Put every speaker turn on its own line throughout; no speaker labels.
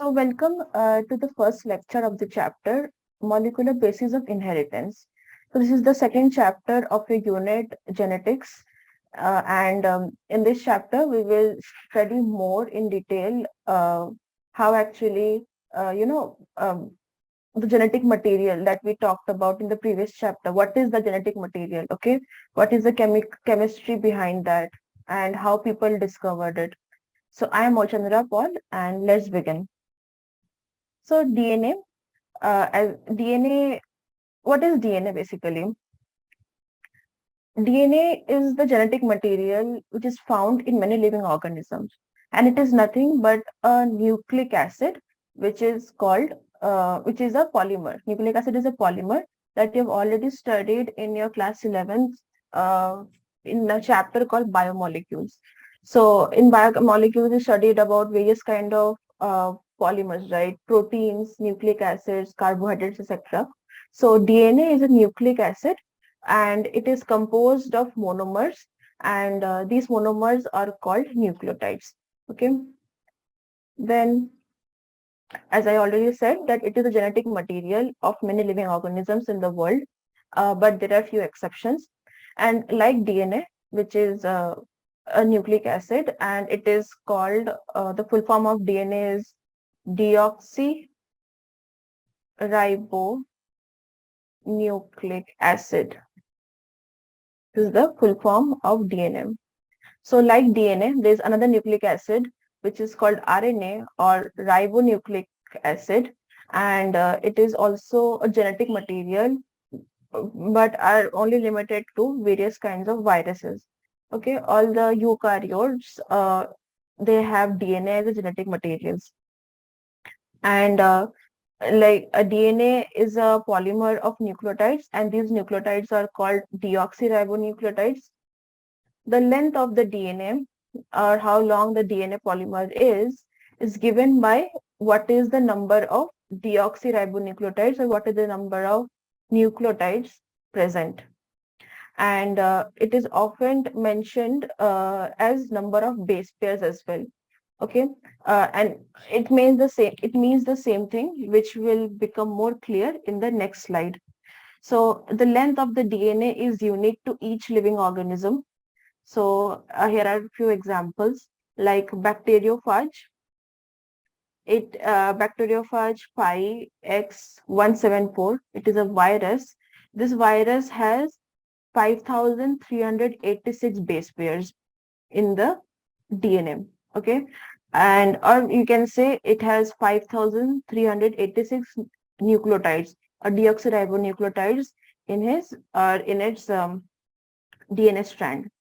So, welcome to the first lecture of the chapter, Molecular Basis of Inheritance. So, this is the second chapter of your unit, Genetics. And in this chapter, we will study more in detail how actually, the genetic material that we talked about in the previous chapter. What is the genetic material? Okay. What is the chemistry behind that and how people discovered it? So, I am Mouchandra Paul, and let's begin. So DNA, as DNA, what is DNA basically? DNA is the genetic material which is found in many living organisms, and it is nothing but a nucleic acid, which is a polymer. Nucleic acid is a polymer that you've already studied in your class 11th uh, in a chapter called biomolecules. So in biomolecules, we studied about various kind of polymers, right? Proteins, nucleic acids, carbohydrates, etc. So DNA is a nucleic acid and it is composed of monomers, and these monomers are called nucleotides. Okay. Then, as I already said, that it is a genetic material of many living organisms in the world, but there are few exceptions. And like DNA, which is a nucleic acid, and it is called, the full form of DNA is deoxyribonucleic acid. This is the full form of DNA. So like DNA, there is another nucleic acid which is called RNA or ribonucleic acid, and it is also a genetic material, but are only limited to various kinds of viruses. Okay, all the eukaryotes, they have DNA as a genetic materials, and like a DNA is a polymer of nucleotides, and these nucleotides are called deoxyribonucleotides. The length of the DNA, or how long the DNA polymer is given by what is the number of deoxyribonucleotides or what is the number of nucleotides present. And it is often mentioned as number of base pairs as well. Okay, and it means the same thing, which will become more clear in the next slide. So the length of the DNA is unique to each living organism. So here are a few examples like bacteriophage. Bacteriophage 5X174. It is a virus. This virus has 5,386 base pairs in the DNA. Okay, and or you can say it has 5,386 nucleotides or deoxyribonucleotides in its DNA strand.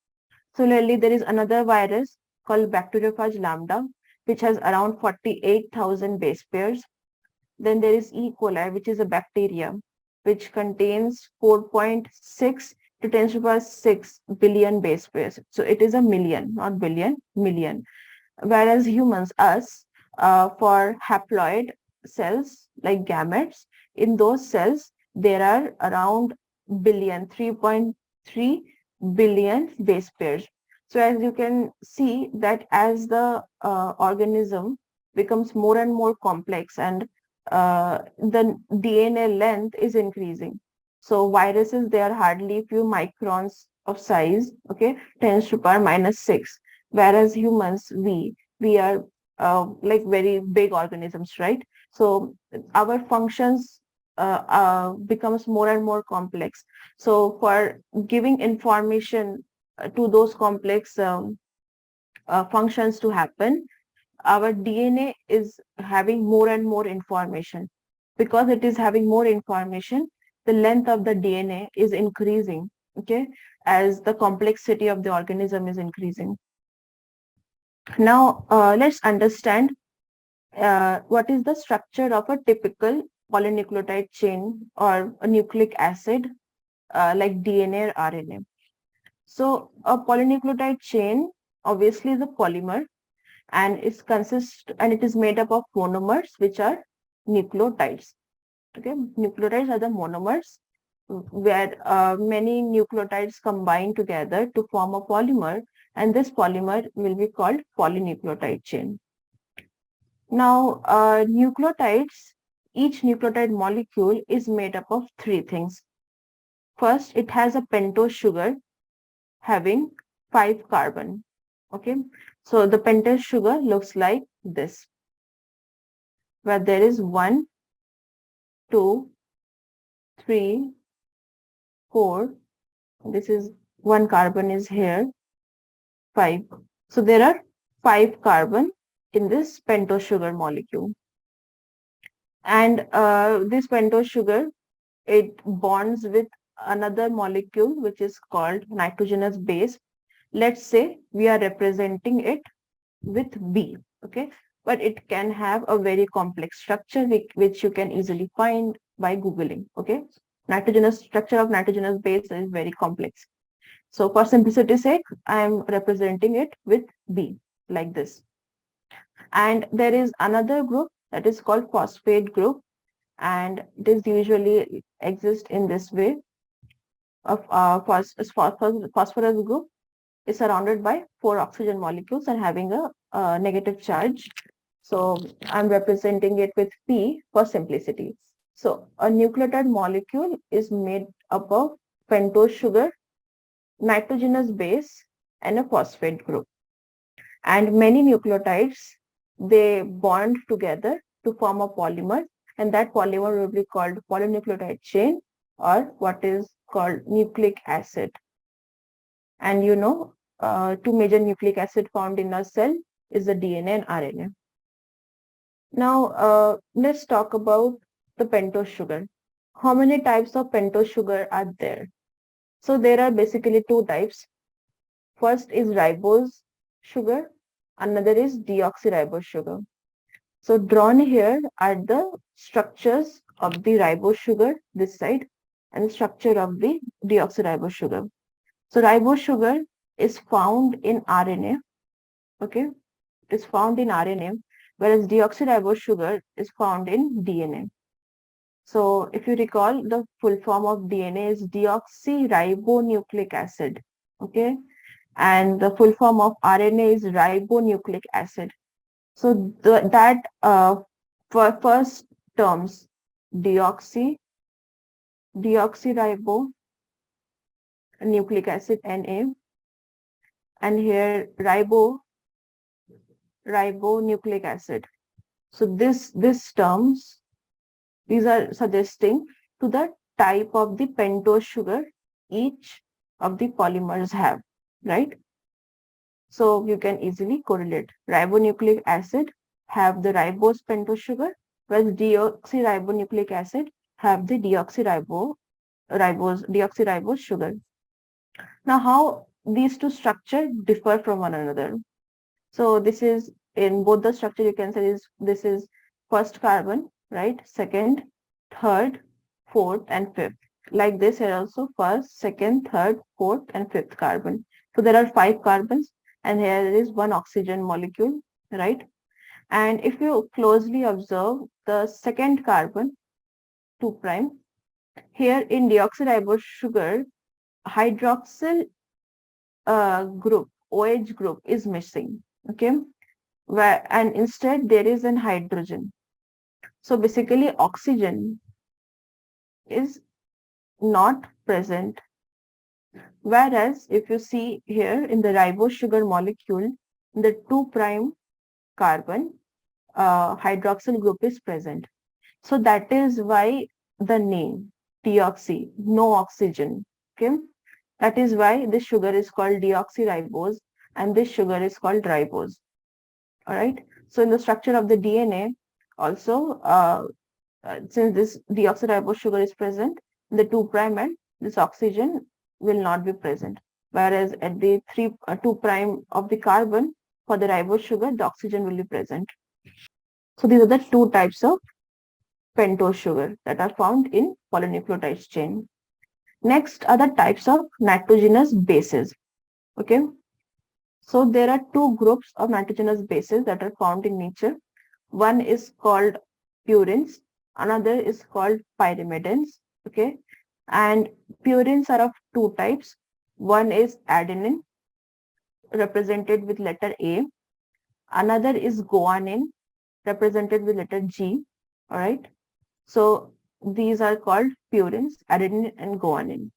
Similarly, there is another virus called bacteriophage lambda, which has around 48,000 base pairs. Then there is E. coli, which is a bacteria, which contains 4.6 to 10 to the power 6 billion base pairs. So it is a million, not billion, million. Whereas humans, us, for haploid cells like gametes, in those cells, there are around 3.3 billion base pairs. So as you can see that as the organism becomes more and more complex, and the DNA length is increasing. So viruses, they are hardly few microns of size, okay, 10 to the power minus 6. Whereas humans, we are like very big organisms, right? So our functions becomes more and more complex. So for giving information to those complex functions to happen, our DNA is having more and more information. Because it is having more information, the length of the DNA is increasing, okay, as the complexity of the organism is increasing. Now, let's understand what is the structure of a typical polynucleotide chain or a nucleic acid like DNA or RNA. So a polynucleotide chain obviously is a polymer, and it is made up of monomers, which are nucleotides. Okay, nucleotides are the monomers where many nucleotides combine together to form a polymer, and this polymer will be called polynucleotide chain. Now, nucleotides, each nucleotide molecule is made up of three things. First, it has a pentose sugar having 5 carbon. Okay, so the pentose sugar looks like this, where there is 1, 2, 3, 4. This is 1 carbon is here, 5. So there are 5 carbon in this pentose sugar molecule. And this pentose sugar, it bonds with another molecule which is called nitrogenous base. Let's say we are representing it with B, okay? But it can have a very complex structure which you can easily find by Googling, okay? Nitrogenous structure of nitrogenous base is very complex. So for simplicity's sake, I am representing it with B like this. And there is another group that is called phosphate group, and this usually exists in this way of phosphorus group is surrounded by 4 oxygen molecules and having a negative charge. So I'm representing it with P for simplicity. So a nucleotide molecule is made up of pentose sugar, nitrogenous base, and a phosphate group. And many nucleotides, they bond together to form a polymer, and that polymer will be called polynucleotide chain, or what is called nucleic acid. And two major nucleic acid found in a cell is the DNA and RNA. Now, let's talk about the pentose sugar. How many types of pentose sugar are there? So there are basically two types. First is ribose sugar, another is deoxyribose sugar. So drawn here are the structures of the ribose sugar, this side, and the structure of the deoxyribose sugar. So ribose sugar is found in RNA, okay? It is found in RNA, whereas deoxyribose sugar is found in DNA. So if you recall, the full form of DNA is deoxyribonucleic acid, okay? And the full form of RNA is ribonucleic acid. So for first terms, deoxyribonucleic acid Na, and here ribonucleic acid. So these terms, these are suggesting to the type of the pentose sugar each of the polymers have, right? So you can easily correlate. Ribonucleic acid have the ribose pentose sugar, whereas deoxyribonucleic acid have the deoxyribose sugar. Now, how these two structures differ from one another? So this is in both the structure you can say this is first carbon, right? Second, third, fourth, and fifth. Like this here also first, second, third, fourth, and fifth carbon. So there are 5 carbons, and here is one oxygen molecule, right? And if you closely observe the second carbon, 2 prime, here in deoxyribose sugar, hydroxyl group, OH group is missing, okay? And instead there is an hydrogen. So basically oxygen is not present. Whereas if you see here in the ribose sugar molecule, the 2 prime carbon hydroxyl group is present. So that is why the name deoxy, no oxygen. Okay, that is why this sugar is called deoxyribose and this sugar is called ribose. All right. So in the structure of the DNA, also since this deoxyribose sugar is present, the 2 prime and this oxygen will not be present. Whereas at the 2 prime of the carbon for the ribose sugar, the oxygen will be present. So these are the two types of pentose sugar that are found in polynucleotides chain. Next are the types of nitrogenous bases. Okay. So there are two groups of nitrogenous bases that are found in nature. One is called purines, another is called pyrimidines. Okay. And purines are of two types. One is adenine, represented with letter A. Another is guanine, represented with letter G. All right. So these are called purines, adenine and guanine.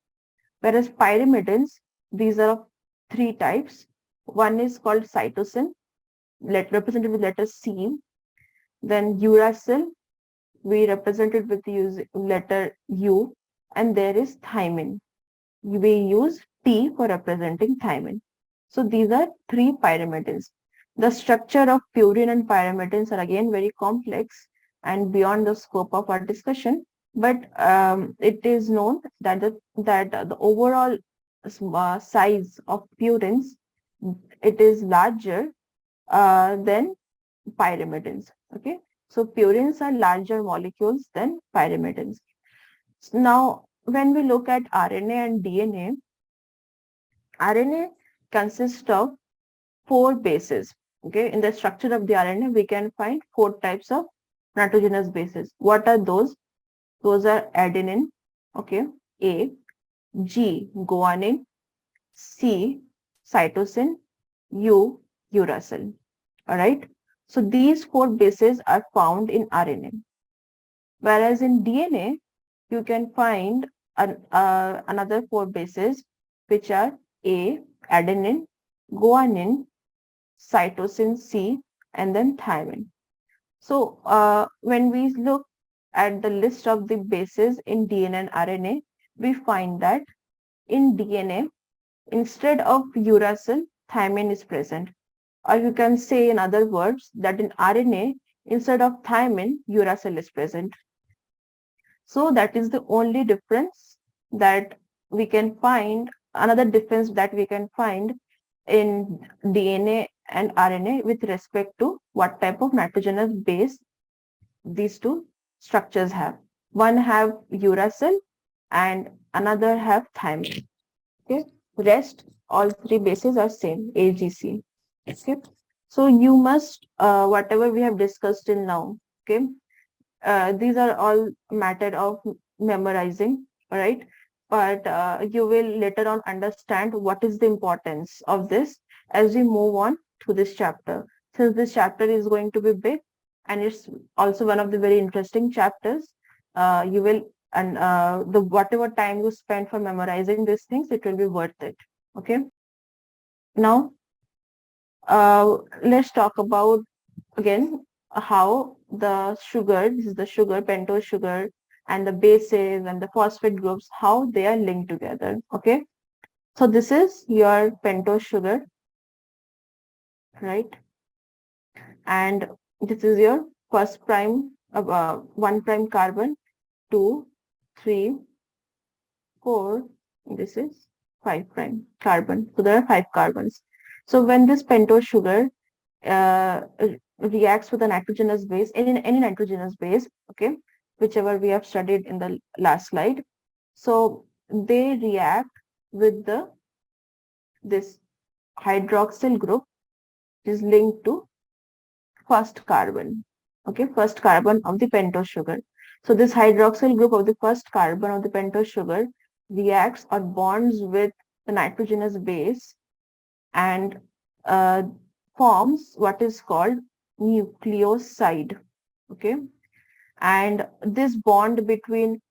Whereas pyrimidines, these are of three types. One is called cytosine, represented with letter C. Then uracil, we represent it with the letter U. And there is thymine. We use T for representing thymine. So these are three pyrimidines. The structure of purine and pyrimidines are again very complex and beyond the scope of our discussion. But it is known that the overall size of purines, it is larger than pyrimidines. Okay, so purines are larger molecules than pyrimidines. Now, when we look at RNA and DNA, RNA consists of four bases. Okay, in the structure of the RNA, we can find four types of nitrogenous bases. What are those? Those are adenine, okay, A, G, guanine, C, cytosine, U, uracil. All right. So these four bases are found in RNA. Whereas in DNA, you can find another four bases, which are A, adenine, guanine, cytosine C, and then thymine. So when we look at the list of the bases in DNA and RNA, we find that in DNA, instead of uracil, thymine is present. Or you can say in other words that in RNA, instead of thymine, uracil is present. So that is the only difference that we can find. Another difference that we can find in DNA and RNA with respect to what type of nitrogenous base these two structures have. One have uracil and another have thymine. Okay. Rest, all three bases are same, AGC. Okay. So you must, whatever we have discussed till now, okay, these are all matter of memorizing, all right? But you will later on understand what is the importance of this as we move on to this chapter. Since this chapter is going to be big and it's also one of the very interesting chapters, you will, and the whatever time you spend for memorizing these things, it will be worth it. Okay. Now, let's talk about again how the sugar, this is the sugar, pentose sugar, and the bases and the phosphate groups, how they are linked together. Okay, so this is your pentose sugar, right? And this is your first prime, 1' carbon, 2, 3, 4, this is 5' carbon. So there are 5 carbons. So when this pentose sugar uh, reacts with a nitrogenous base, any nitrogenous base, okay, whichever we have studied in the last slide. So they react with this hydroxyl group, which is linked to first carbon, okay, first carbon of the pentose sugar. So this hydroxyl group of the first carbon of the pentose sugar reacts or bonds with the nitrogenous base and forms what is called nucleoside. Okay, and this bond between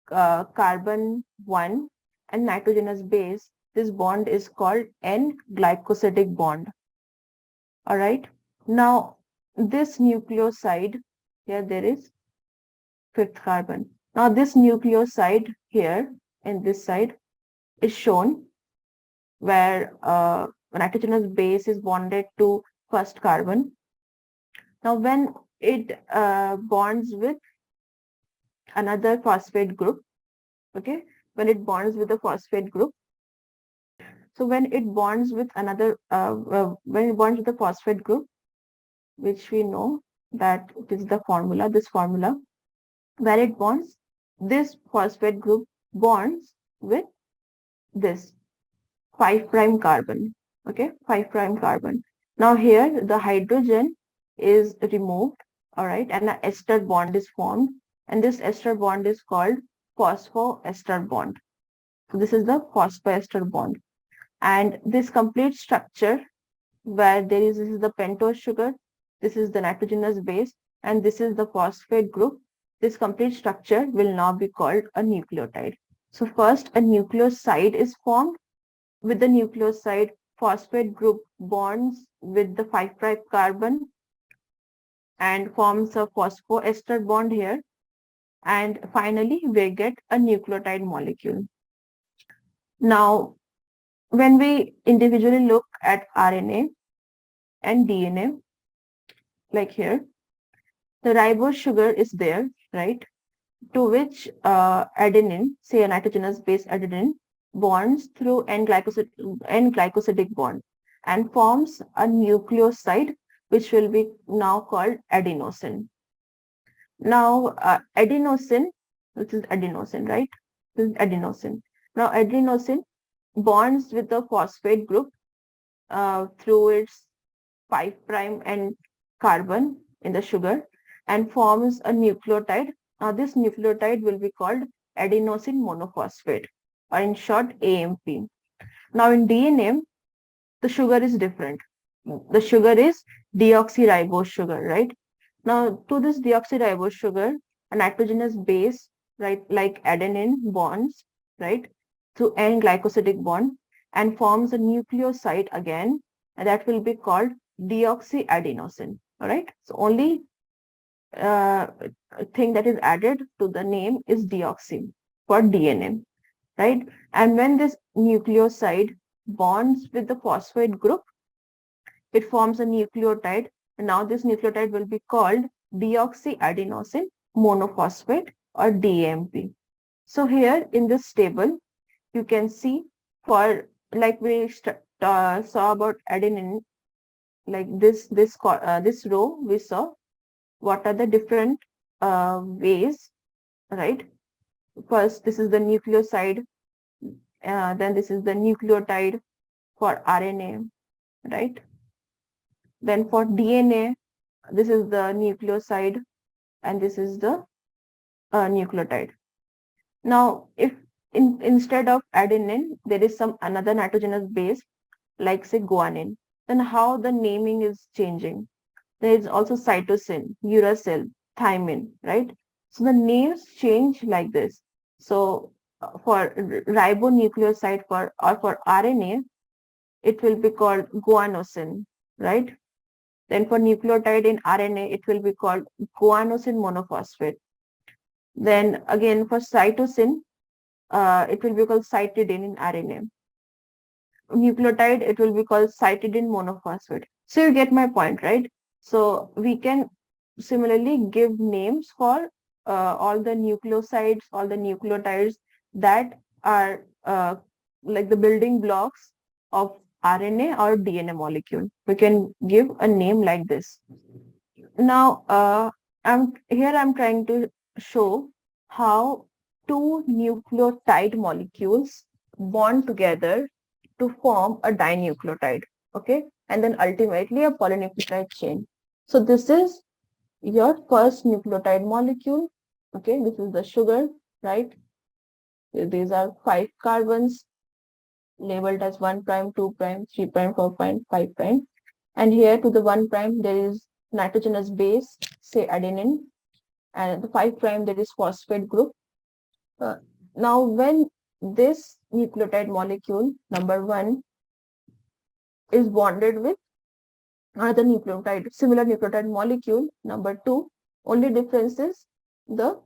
carbon 1 and nitrogenous base, this bond is called N-glycosidic bond. All right. Now, this nucleoside, here there is fifth carbon. Now, this nucleoside here in this side is shown where nitrogenous base is bonded to first carbon. Now, when it bonds with another phosphate group, okay, when it bonds with the phosphate group, so when it bonds with another, when it bonds with the phosphate group, which we know that it is the formula, this formula, where it bonds, this phosphate group bonds with this 5' carbon, okay, 5' carbon. Now here the hydrogen is removed, all right, and an ester bond is formed, and this ester bond is called phosphoester bond. So this is the phosphoester bond, and this complete structure where there is, this is the pentose sugar, this is the nitrogenous base, and this is the phosphate group. This complete structure will now be called a nucleotide. So first a nucleoside is formed. With the nucleoside, phosphate group bonds with the 5' carbon and forms a phosphoester bond here. And finally, we get a nucleotide molecule. Now, when we individually look at RNA and DNA, like here, the ribose sugar is there, right? To which adenine, say a nitrogenous base adenine, bonds through N-glycosidic bond and forms a nucleoside, which will be now called adenosine. Now, adenosine, which is adenosine, right? This is adenosine. Now, adenosine bonds with the phosphate group through its 5' and carbon in the sugar and forms a nucleotide. Now, this nucleotide will be called adenosine monophosphate, or in short, AMP. Now, in DNA, the sugar is different. The sugar is deoxyribose sugar, right? Now, to this deoxyribose sugar, a nitrogenous base, right, like adenine bonds, right, through N-glycosidic bond and forms a nucleoside again, and that will be called deoxyadenosine. All right. So only thing that is added to the name is deoxy for DNA, right? And when this nucleoside bonds with the phosphate group, it forms a nucleotide. And now this nucleotide will be called deoxyadenosine monophosphate, or DAMP. So here in this table, you can see, for like we saw about adenine, like this row we saw what are the different ways, right? First, this is the nucleoside, then this is the nucleotide for RNA, right? Then for DNA, this is the nucleoside and this is the nucleotide. Now, if instead of adenine, there is some another nitrogenous base, like say guanine, then how the naming is changing? There is also cytosine, uracil, thymine, right? So the names change like this. So for ribonucleoside for RNA, it will be called guanosine, right? Then for nucleotide in RNA, it will be called guanosine monophosphate. Then again for cytosine, it will be called cytidine in RNA. Nucleotide, it will be called cytidine monophosphate. So you get my point, right? So we can similarly give names for all the nucleosides, all the nucleotides that are like the building blocks of RNA or DNA molecule. We can give a name like this. Now, I'm trying to show how two nucleotide molecules bond together to form a dinucleotide, okay? And then ultimately a polynucleotide chain. So this is your first nucleotide molecule, okay? This is the sugar, right? These are 5 carbons labeled as 1', 2', 3', 4', 5'. And here to the 1', there is nitrogenous base, say adenine, and the 5' there is phosphate group. Now, when this nucleotide molecule, number 1, is bonded with another nucleotide, similar nucleotide molecule, number 2, only difference is the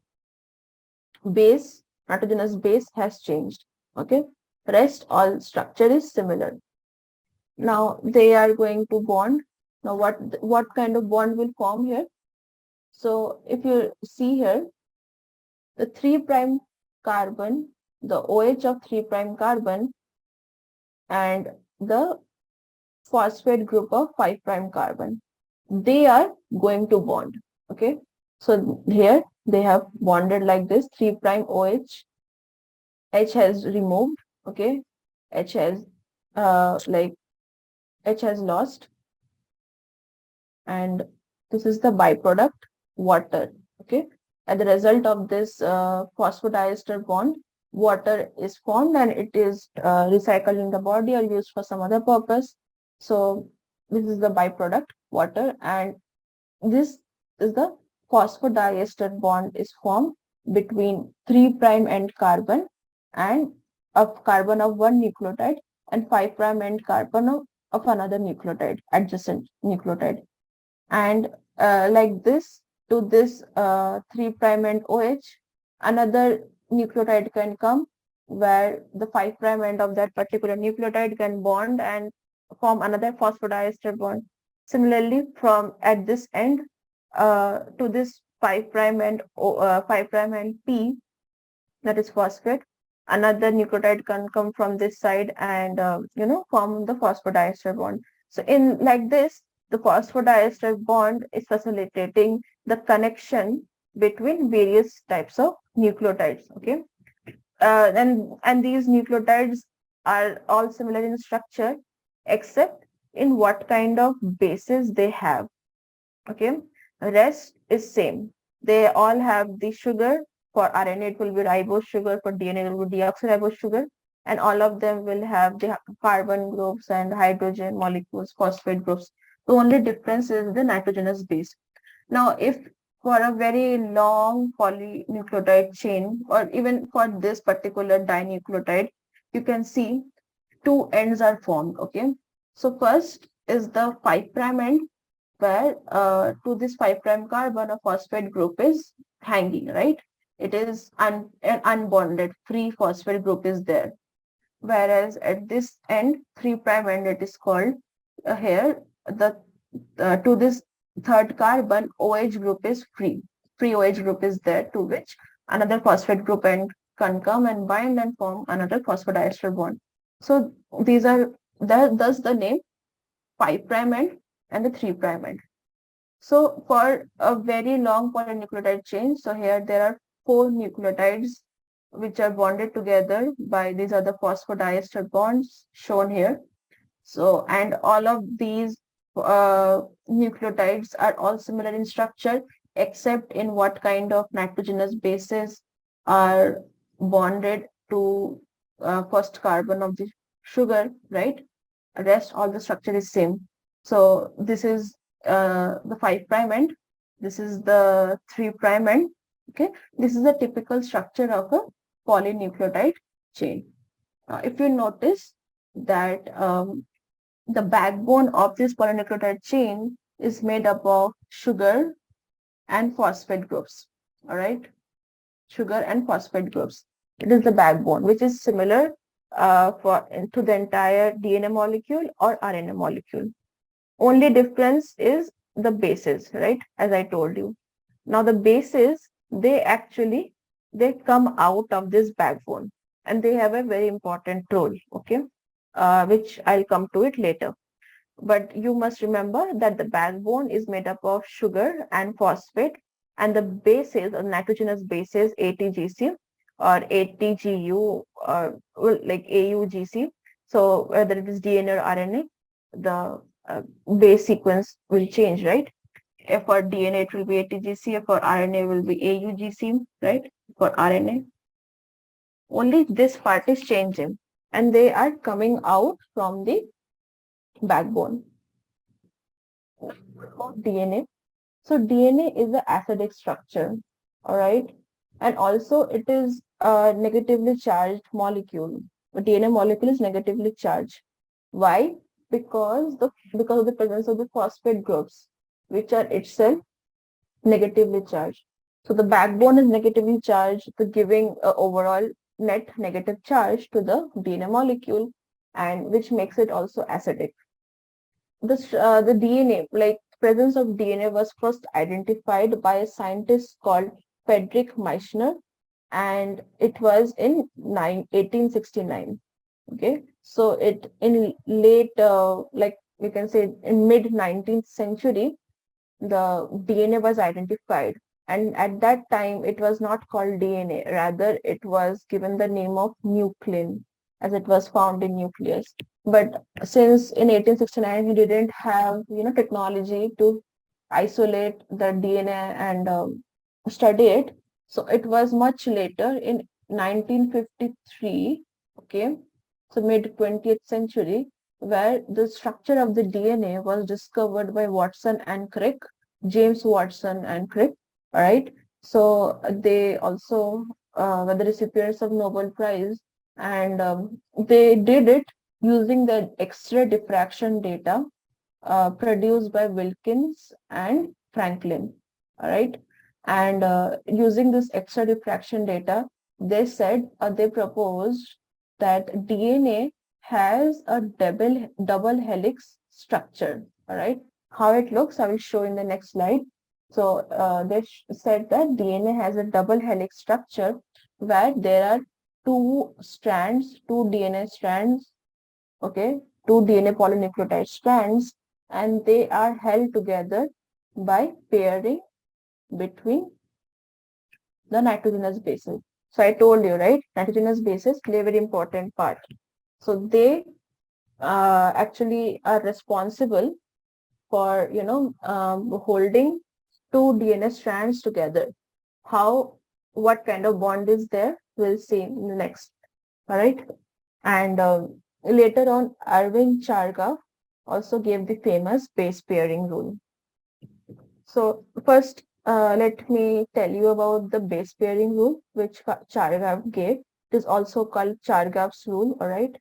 base, nitrogenous base has changed. Okay, rest all structure is similar. Now they are going to bond. Now what kind of bond will form here? So if you see here, the 3' carbon, the OH of 3' carbon and the phosphate group of 5' carbon, they are going to bond. Okay, so here they have bonded like this, 3' OH, H has removed, okay, H has H has lost, and this is the byproduct, water. Okay, as a result of this phosphodiester bond, water is formed and it is recycled in the body or used for some other purpose. So this is the byproduct, water, and this is the phosphodiester bond is formed between 3' end carbon and of carbon of one nucleotide and 5' end carbon of another nucleotide, adjacent nucleotide. And like this, to this 3' and OH, another nucleotide can come where the 5' end of that particular nucleotide can bond and form another phosphodiester bond. Similarly, from at this end to this 5' and 5' and P, that is phosphate, another nucleotide can come from this side and form the phosphodiester bond. So in like this, the phosphodiester bond is facilitating the connection between various types of nucleotides. Okay, and these nucleotides are all similar in structure except in what kind of bases they have. Okay, rest is same. They all have the sugar. For RNA it will be ribose sugar, for DNA it will be deoxyribose sugar, and all of them will have the carbon groups and hydrogen molecules, phosphate groups. The only difference is the nitrogenous base. Now if for a very long polynucleotide chain, or even for this particular dinucleotide, you can see two ends are formed. Okay, so first is the 5' end, where to this 5' carbon a phosphate group is hanging, right? It is an unbonded free phosphate group is there. Whereas at this end, 3' end, it is called here the to this third carbon OH group is free. Free OH group is there, to which another phosphate group and can come and bind and form another phosphodiester bond. So these are thus the name 5' end and the 3' end. So for a very long polynucleotide chain, so here there are 4 nucleotides which are bonded together by these are the phosphodiester bonds shown here. So, and all of these nucleotides are all similar in structure except in what kind of nitrogenous bases are bonded to first carbon of the sugar, right? Rest all the structure is same. So this is the 5' end. This is the 3' end. Okay, this is the typical structure of a polynucleotide chain. If you notice that the backbone of this polynucleotide chain is made up of sugar and phosphate groups. All right, sugar and phosphate groups. It is the backbone, which is similar for to the entire DNA molecule or RNA molecule. Only difference is the bases, right? As I told you. Now the bases, they come out of this backbone and they have a very important role, okay? Which I'll come to it later. But you must remember that the backbone is made up of sugar and phosphate, and the bases or nitrogenous bases ATGC or ATGU or like AUGC. So whether it is DNA or RNA, the base sequence will change, right? If for DNA it will be ATGC, if for RNA will be AUGC, right? For RNA, only this part is changing, and they are coming out from the backbone. DNA. So DNA is the acidic structure, all right, and also it is a negatively charged molecule. The DNA molecule is negatively charged. Why? Because of the presence of the phosphate groups, which are itself negatively charged. So the backbone is negatively charged, to giving a overall net negative charge to the DNA molecule, and which makes it also acidic. The DNA, like presence of DNA, was first identified by a scientist called Friedrich Michener, and it was in 1869. Okay, so it in late, like we can say in mid 19th century, the DNA was identified, and at that time it was not called DNA. Rather, it was given the name of nuclein, as it was found in nucleus. But since in 1869 he didn't have technology to isolate the DNA and study it, so it was much later in 1953. Okay, so mid 20th century, where the structure of the DNA was discovered by Watson and Crick, James Watson and Crick. All right. So they also were the recipients of Nobel Prize, and they did it using the X-ray diffraction data produced by Wilkins and Franklin. All right. And using this X-ray diffraction data, they proposed that DNA has a double helix structure. All right. How it looks, I will show in the next slide. So they said that DNA has a double helix structure where there are two DNA strands, okay, two DNA polynucleotide strands, and they are held together by pairing between the nitrogenous bases. So I told you, right? Nitrogenous bases play a very important part. So they actually are responsible for, holding two DNA strands together. How, what kind of bond is there? We'll see in the next. All right. And later on, Arvind Chargaff also gave the famous base pairing rule. So first, let me tell you about the base pairing rule, which Chargaff gave. It is also called Chargaff's rule, all right?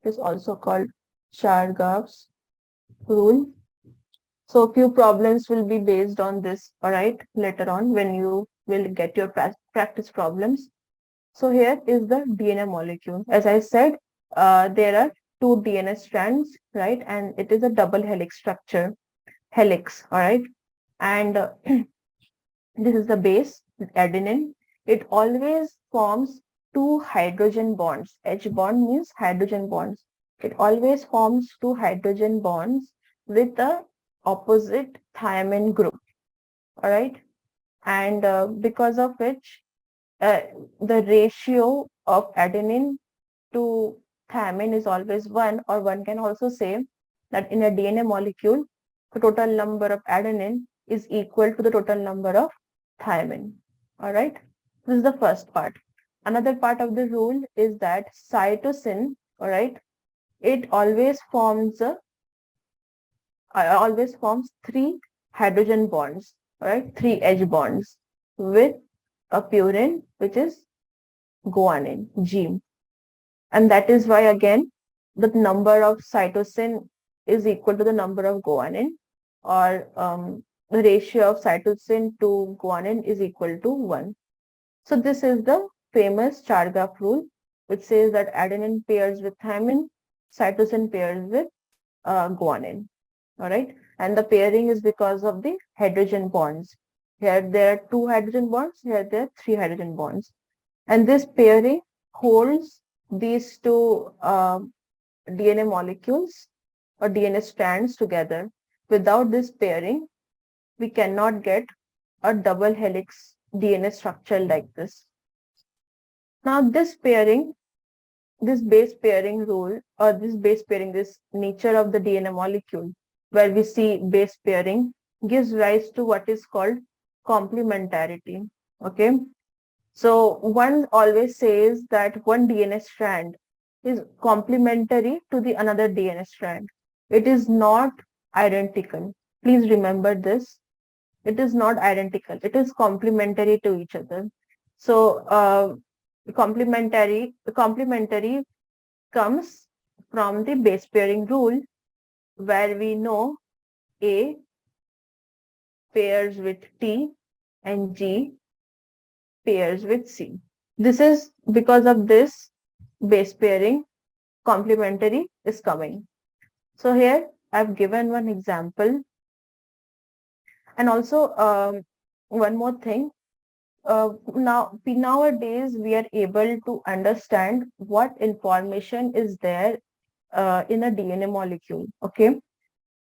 It is also called Chargaff's rule. So few problems will be based on this, all right, later on when you will get your practice problems. So here is the DNA molecule. As I said, there are two DNA strands, right? And it is a double helix structure, helix, all right? And this is the base, adenine. It always forms two hydrogen bonds. H bond means hydrogen bonds. It always forms two hydrogen bonds with the opposite thiamine group. All right. And because of which uh, the ratio of adenine to thiamine is always 1, or one can also say that in a DNA molecule, the total number of adenine is equal to the total number of thiamine. All right. This is the first part. Another part of the rule is that cytosine, all right, it always forms three hydrogen bonds, all right, three H bonds with a purine, which is guanine, G. And that is why, again, the number of cytosine is equal to the number of guanine, or the ratio of cytosine to guanine is equal to 1. So this is the famous Chargaff rule, which says that adenine pairs with thymine, cytosine pairs with guanine. All right. And the pairing is because of the hydrogen bonds. Here there are two hydrogen bonds, here there are three hydrogen bonds. And this pairing holds these two DNA molecules or DNA strands together. Without this pairing, we cannot get a double helix DNA structure like this. Now, this base pairing rule, or this nature of the DNA molecule, where we see base pairing, gives rise to what is called complementarity. Okay. So one always says that one DNA strand is complementary to the another DNA strand. It is not identical. Please remember this. It is not identical. It is complementary to each other. So complementary comes from the base pairing rule, where we know A pairs with T and G pairs with C. This is because of this base pairing, complementary is coming. So here I've given one example. And also one more thing. Nowadays we are able to understand what information is there in a DNA molecule. Okay.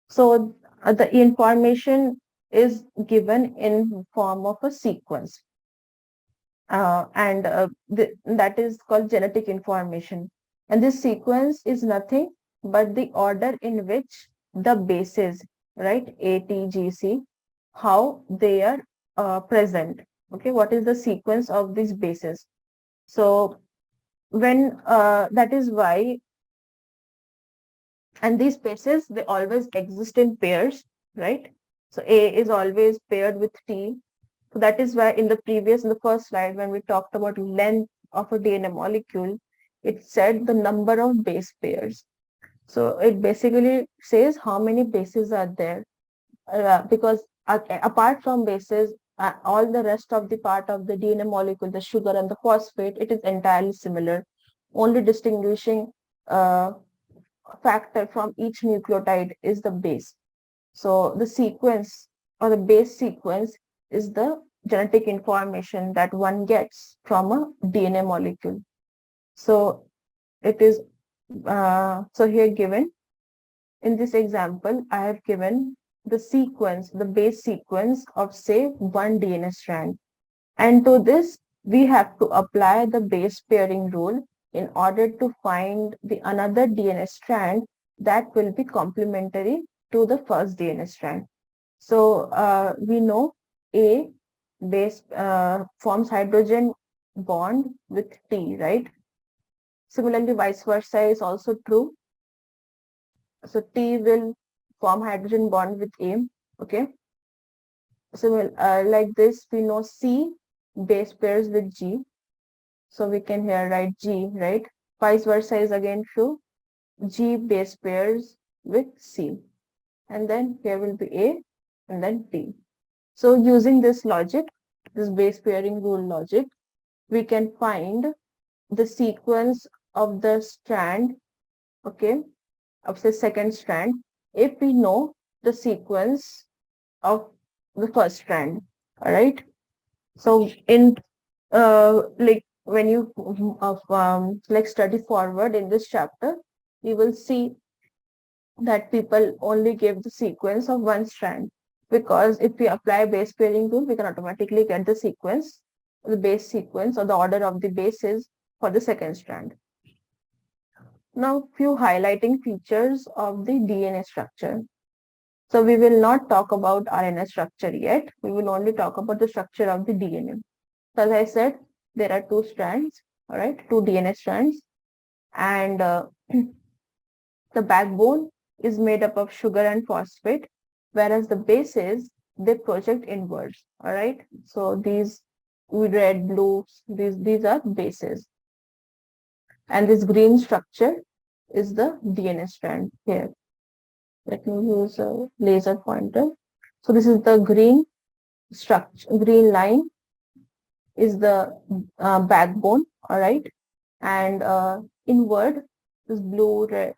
So the information is given in form of a sequence. And that is called genetic information. And this sequence is nothing but the order in which the bases, right, A, T, G, C, how they are present. Okay, what is the sequence of these bases? So when that is why, and these bases, they always exist in pairs, right? So A is always paired with T. So that is why in the first slide, when we talked about length of a DNA molecule, it said the number of base pairs. So it basically says how many bases are there, because apart from bases, all the rest of the part of the DNA molecule, the sugar and the phosphate, it is entirely similar. Only distinguishing uh, factor from each nucleotide is the base. So the sequence or the base sequence is the genetic information that one gets from a DNA molecule. So it is so here given in this example, I have given the sequence, the base sequence of say one DNA strand. And to this, we have to apply the base pairing rule in order to find the another DNA strand that will be complementary to the first DNA strand. So we know A base forms hydrogen bond with T, right? Similarly, vice versa is also true. So T will form hydrogen bond with A. Okay. So like this, we know C base pairs with G. So we can here write G, right? Vice versa is again true. G base pairs with C. And then here will be A and then T. So using this logic, this base pairing rule logic, we can find the sequence of the strand, okay, of the second strand, if we know the sequence of the first strand. All right. So in like when you like study forward in this chapter, you will see that people only give the sequence of one strand, because if we apply base pairing rule, we can automatically get the sequence, the base sequence or the order of the bases for the second strand. Now, few highlighting features of the DNA structure. So we will not talk about RNA structure yet. We will only talk about the structure of the DNA. So as I said, there are two strands, all right, two DNA strands, and the backbone is made up of sugar and phosphate, whereas the bases, they project inwards, all right. So these red, blues, these are bases, and this green structure is the DNA strand here. Let me use a laser pointer. So this is the green structure, green line is the backbone, all right, and inward is blue, red,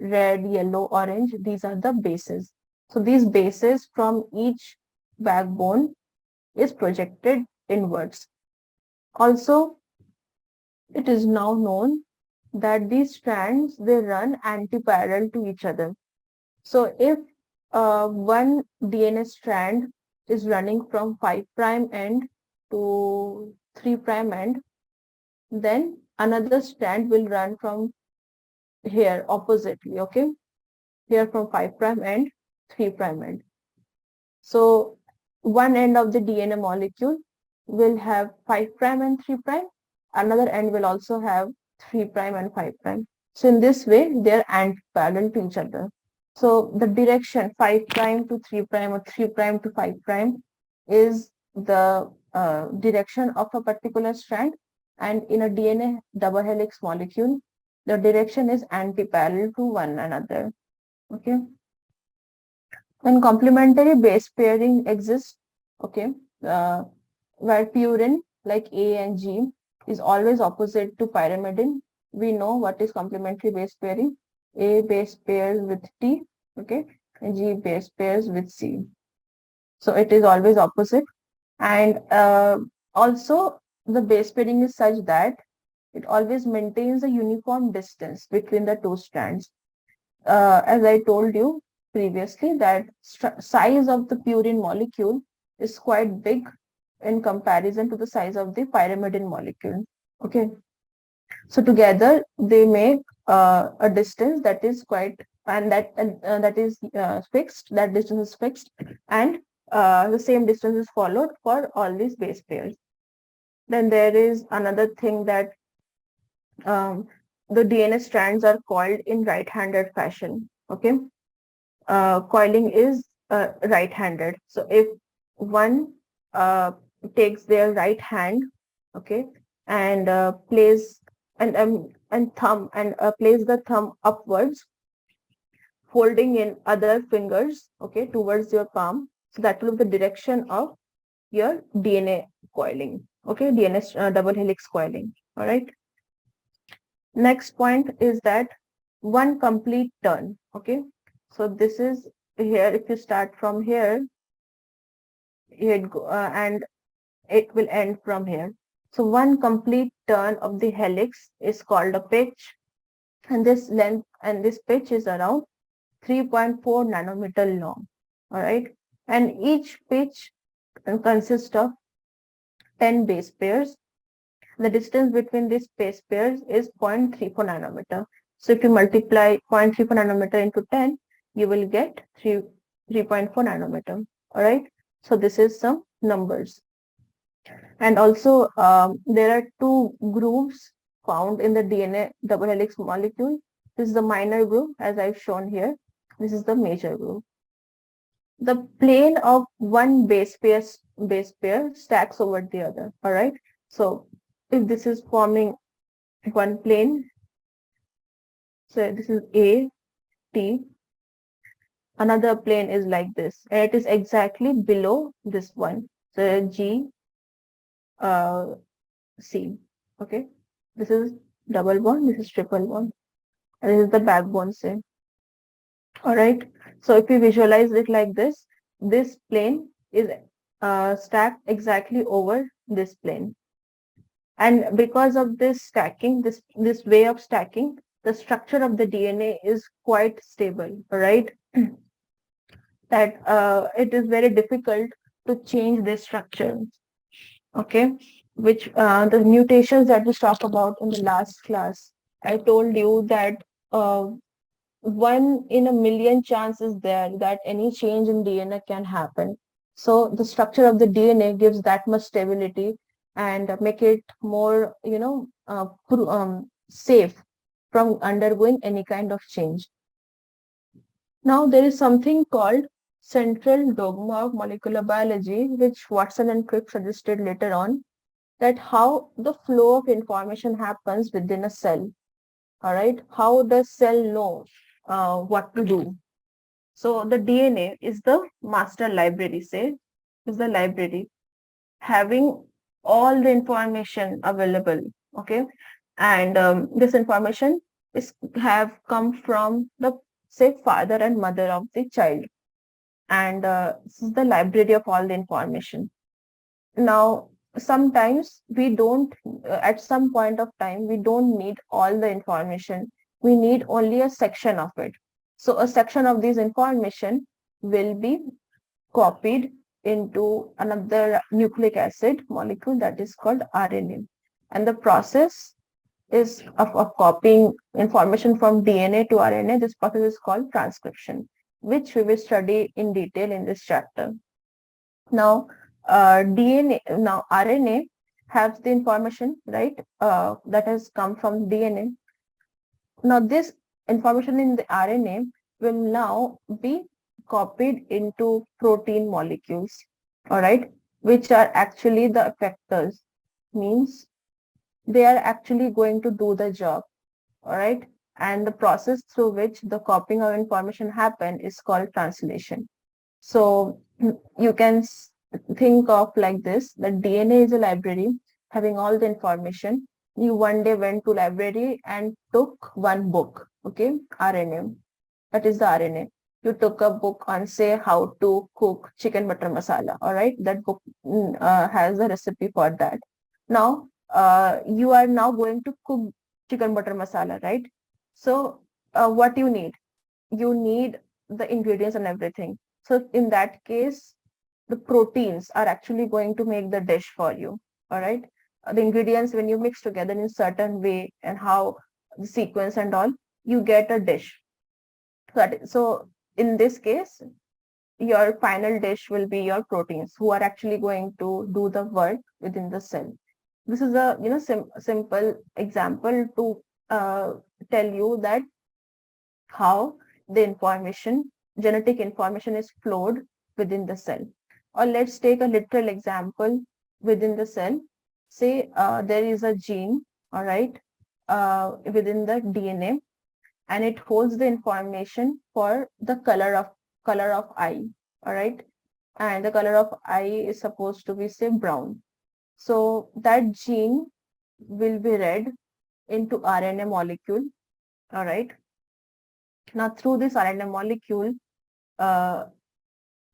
yellow, orange. These are the bases. So these bases from each backbone is projected inwards. Also, it is now known that these strands, they run anti-parallel to each other. So if one DNA strand is running from 5' end to 3' end, then another strand will run from here oppositely, okay? Here from 5' end, 3' end. So one end of the DNA molecule will have 5' and 3'. Another end will also have 3' and 5'. So in this way, they are anti-parallel to each other. So the direction 5' to 3' or 3' to 5' is the direction of a particular strand. And in a DNA double helix molecule, the direction is anti-parallel to one another. Okay. When complementary base pairing exists, okay, uh, where purine like A and G is always opposite to pyrimidine, we know what is complementary base pairing. A base pairs with T, okay, and G base pairs with C. So it is always opposite. And also the base pairing is such that it always maintains a uniform distance between the two strands. As I told you previously, that size of the purine molecule is quite big in comparison to the size of the pyrimidine molecule. Okay, so together they make a distance that is quite, and that is fixed. That distance is fixed, and the same distance is followed for all these base pairs. Then there is another thing that um, the DNA strands are coiled in right-handed fashion. Okay, coiling is right-handed. So if one uh, takes their right hand, okay, and place and thumb and place the thumb upwards, folding in other fingers, okay, towards your palm. So that will be the direction of your DNA coiling, okay, DNA double helix coiling. All right. Next point is that one complete turn, okay. So this is here. If you start from here, and it will end from here. So one complete turn of the helix is called a pitch, and this length and this pitch is around 3.4 nanometer long. All right, and each pitch consists of 10 base pairs. The distance between these base pairs is 0.34 nanometer. So if you multiply 0.34 nanometer into 10, you will get 3.4 nanometer. All right. So this is some numbers. And also there are two grooves found in the DNA double helix molecule. This is the minor groove as I've shown here. This is the major groove. The plane of one base pair stacks over the other. All right. So if this is forming one plane, so this is A, T, another plane is like this, and it is exactly below this one. So G, uh, C. Okay. This is double bond, this is triple bond. And this is the backbone, say. All right. So if you visualize it like this plane is stacked exactly over this plane. And because of this stacking, this way of stacking, the structure of the DNA is quite stable, right? That it is very difficult to change this structure. Okay, which the mutations that we talked about in the last class, I told you that uh, one in a million chances there that any change in DNA can happen. So the structure of the DNA gives that much stability and make it more, safe from undergoing any kind of change. Now there is something called central dogma of molecular biology, which Watson and Crick suggested later on, that how the flow of information happens within a cell. All right, how does cell know what to do? So the DNA is the master library, say, is the library having all the information available. Okay, and this information is have come from the, say, father and mother of the child, and this is the library of all the information. Now, sometimes we don't, at some point of time, we don't need all the information. We need only a section of it. So a section of this information will be copied into another nucleic acid molecule that is called RNA. And the process is of copying information from DNA to RNA. This process is called transcription, which we will study in detail in this chapter. Now, now RNA has the information, right, that has come from DNA. Now, this information in the RNA will now be copied into protein molecules, all right, which are actually the effectors, means they are actually going to do the job, all right. And the process through which the copying of information happen is called translation. So you can think of like this, that DNA is a library having all the information. You one day went to library and took one book, okay, RNA. That is the RNA. You took a book on, say, how to cook chicken butter masala. All right, that book has a recipe for that. Now, you are now going to cook chicken butter masala, right? So, what you need? You need the ingredients and everything. So in that case, the proteins are actually going to make the dish for you. All right. The ingredients, when you mix together in certain way and how the sequence and all, you get a dish. So in this case, your final dish will be your proteins who are actually going to do the work within the cell. This is a simple example to tell you that how the information genetic information is flowed within the cell. Or let's take a literal example within the cell. Say there is a gene, all right, within the DNA, and it holds the information for the color of eye, all right, and the color of eye is supposed to be say brown. So that gene will be read into RNA molecule, all right. Now through this RNA molecule, uh,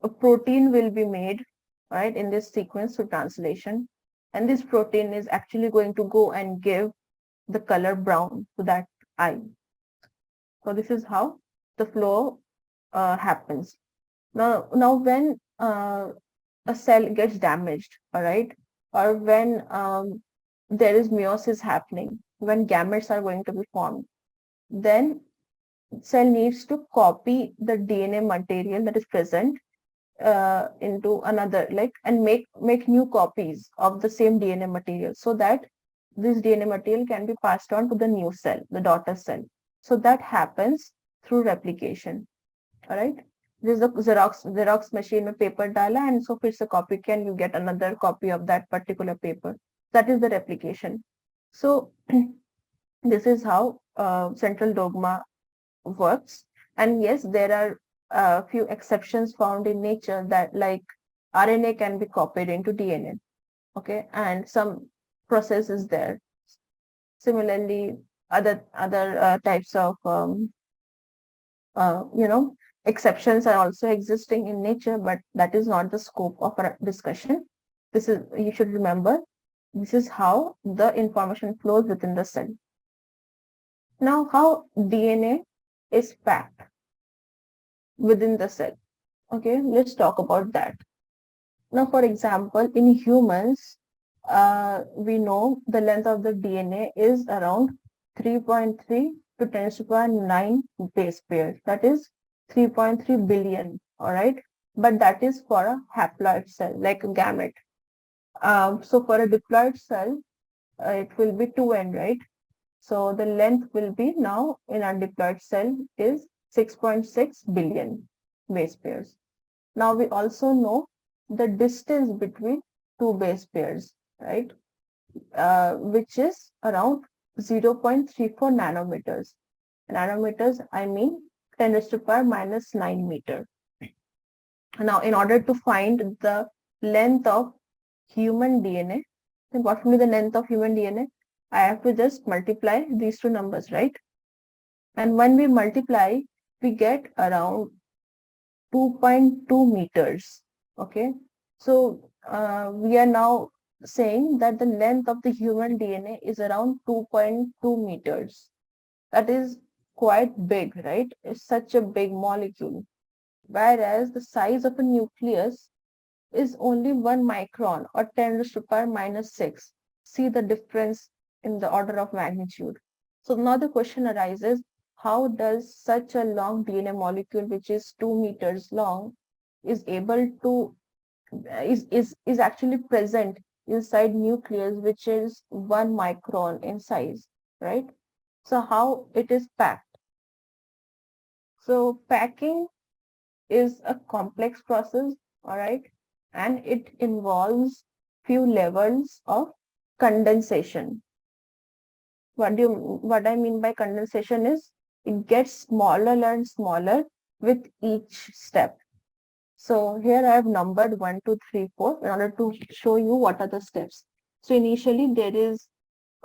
a protein will be made, right, in this sequence through translation, and this protein is actually going to go and give the color brown to that eye. So this is how the flow happens. Now when a cell gets damaged, all right, or when there is meiosis happening, when gametes are going to be formed, then cell needs to copy the DNA material that is present into another, like, and make new copies of the same DNA material, so that this DNA material can be passed on to the new cell, the daughter cell. So that happens through replication. All right. This is a Xerox machine में paper डाला and so फिर से copy can you get another copy of that particular paper. That is the replication. So this is how central dogma works. And yes, there are a few exceptions found in nature, that like RNA can be copied into DNA. Okay, and some process is there. Similarly, other types of you know, exceptions are also existing in nature, but that is not the scope of our discussion. This is, you should remember, this is how the information flows within the cell. Now, how DNA is packed within the cell. Okay, let's talk about that. Now, for example, in humans, we know the length of the DNA is around 3.3 to 10 to the power 9 base pairs. That is 3.3 billion. All right. But that is for a haploid cell, like a gamete. So for a diploid cell, it will be 2n, right? So the length will be now in a diploid cell is 6.6 billion base pairs. Now we also know the distance between two base pairs, right? Which is around 0.34 nanometers. Nanometers, I mean 10 raised to the power minus 9 meter. Now, in order to find the length of human DNA, then what will be the length of human DNA? I have to just multiply these two numbers, right? And when we multiply, we get around 2.2 meters. Okay, so we are now saying that the length of the human DNA is around 2.2 meters. That is quite big, right? It's such a big molecule. Whereas the size of a nucleus is only 1 micron or 10 raised to the power minus 6. See the difference in the order of magnitude. So now the question arises, how does such a long DNA molecule, which is 2 meters long, is able to is actually present inside nucleus, which is 1 micron in size, right? So how it is packed? So packing is a complex process, all right, and it involves few levels of condensation. What I mean by condensation is it gets smaller and smaller with each step. So here I have numbered 1, 2, 3, 4 in order to show you what are the steps. So initially there is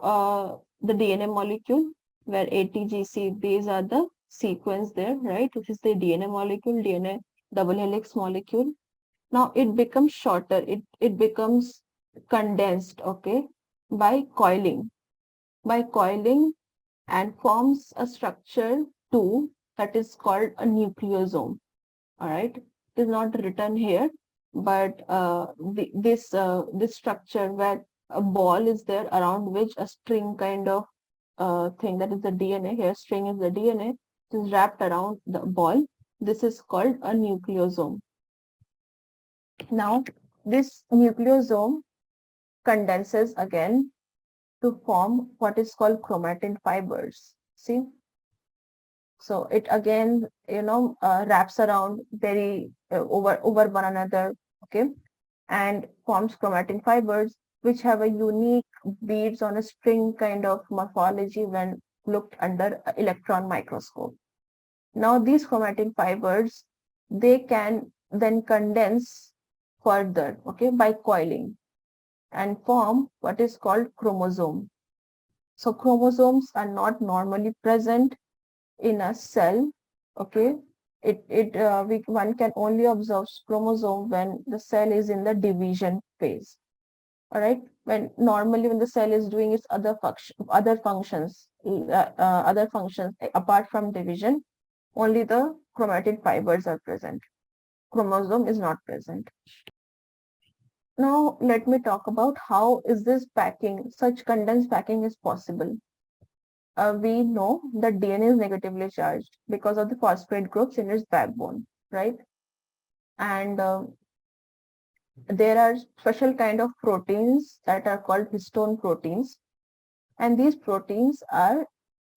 the DNA molecule, where ATGC, these are the sequence there, right? Which is the DNA molecule, DNA double helix molecule. Now it becomes shorter, it becomes condensed, okay, by coiling. By coiling, and forms a structure 2 that is called a nucleosome. All right, it is not written here, but this structure where a ball is there around which a string kind of thing, that is the DNA. Here string is the DNA, it is wrapped around the ball. This is called a nucleosome. Now this nucleosome condenses again to form what is called chromatin fibers. See, So it again, wraps around very over one another, okay, and forms chromatin fibers, which have a unique beads on a string kind of morphology when looked under a electron microscope. Now these chromatin fibers, they can then condense further, okay, by coiling and form what is called chromosome. So chromosomes are not normally present in a cell, okay. One can only observe chromosome when the cell is in the division phase. All right, when the cell is doing its other functions apart from division, only the chromatin fibers are present. Chromosome is not present. Now let me talk about how is this packing, such condensed packing is possible. We know that DNA is negatively charged because of the phosphate groups in its backbone, right? And there are special kind of proteins that are called histone proteins, and these proteins are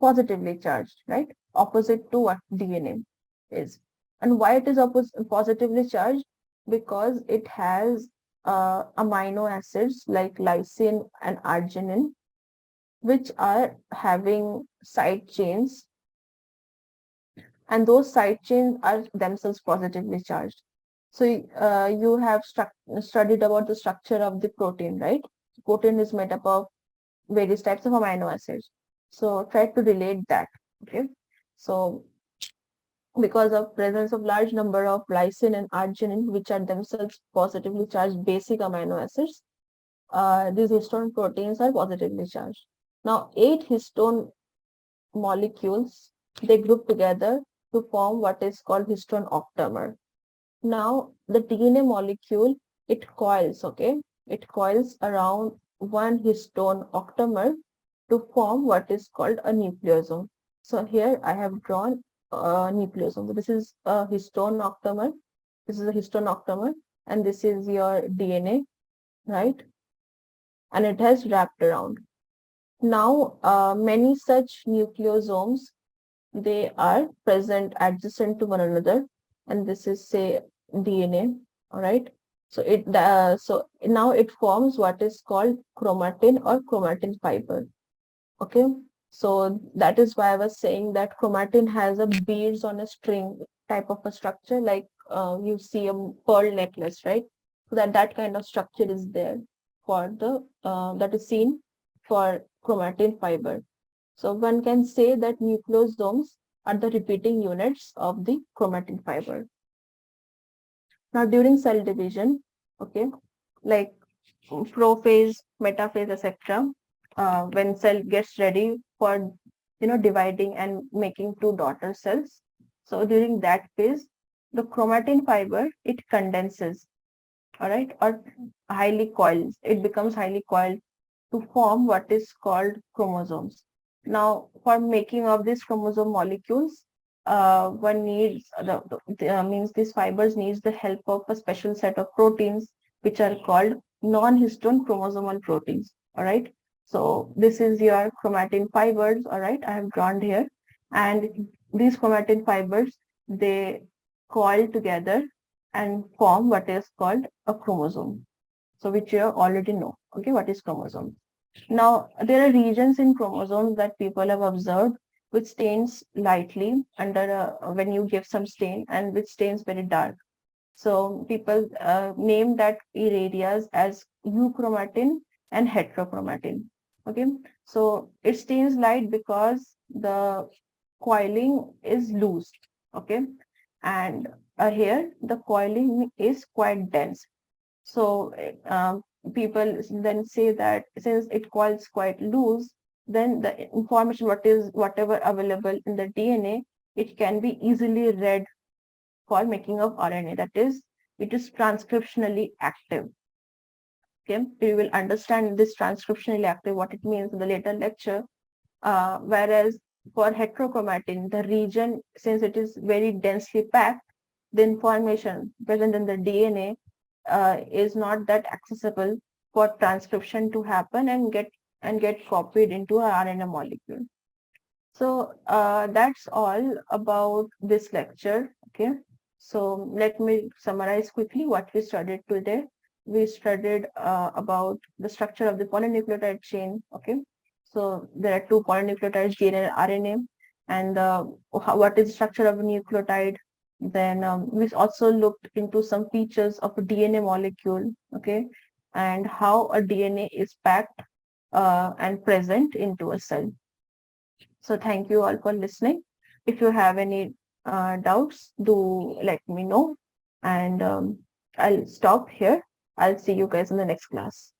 positively charged, right? Opposite to what DNA is. And why it is positively charged? Because it has amino acids like lysine and arginine, which are having side chains, and those side chains are themselves positively charged. So you have studied about the structure of the protein, right? Protein is made up of various types of amino acids. So try to relate that. Okay. So because of presence of large number of lysine and arginine, which are themselves positively charged basic amino acids, these histone proteins are positively charged. Now, 8 histone molecules, they group together to form what is called histone octamer. Now, the DNA molecule, it coils, okay? It coils around one histone octamer to form what is called a nucleosome. So here I have drawn a nucleosome. So this is a histone octamer. This is a histone octamer, and this is your DNA, right? And it has wrapped around. Now, many such nucleosomes, they are present adjacent to one another, and this is say DNA. All right. So now it forms what is called chromatin or chromatin fiber. Okay. So that is why I was saying that chromatin has a beads on a string type of a structure, like you see a pearl necklace, right? So that kind of structure is there for the that is seen for chromatin fiber. So one can say that nucleosomes are the repeating units of the chromatin fiber. Now during cell division, okay, like prophase, metaphase, etc., when cell gets ready for dividing and making two daughter cells. So during that phase, the chromatin fiber, it condenses, all right, or highly coils. It becomes highly coiled to form what is called chromosomes. Now, for making of these chromosome molecules, one needs means these fibers needs the help of a special set of proteins which are called non-histone chromosomal proteins. All right. So this is your chromatin fibers. All right, I have drawn here, and these chromatin fibers, they coil together and form what is called a chromosome. So which you already know. Okay, what is chromosome? Now, there are regions in chromosomes that people have observed which stains lightly under when you give some stain, and which stains very dark. So people name that areas as euchromatin and heterochromatin. Okay, so it stains light because the coiling is loose. Okay, and here the coiling is quite dense. So people then say that since it coils quite loose, then the information whatever available in the DNA, it can be easily read for making of RNA. That is, it is transcriptionally active. Okay, we will understand this transcriptionally active what it means in the later lecture. Whereas for heterochromatin, the region, since it is very densely packed, the information present in the DNA is not that accessible for transcription to happen and get copied into a RNA molecule. So that's all about this lecture. Okay. So let me summarize quickly what we studied today. We studied about the structure of the polynucleotide chain. Okay. So there are two polynucleotides, DNA and RNA, and what is the structure of a nucleotide. Then we also looked into some features of a DNA molecule. Okay. And how a DNA is packed and present into a cell. So thank you all for listening. If you have any doubts, do let me know. And I'll stop here. I'll see you guys in the next class.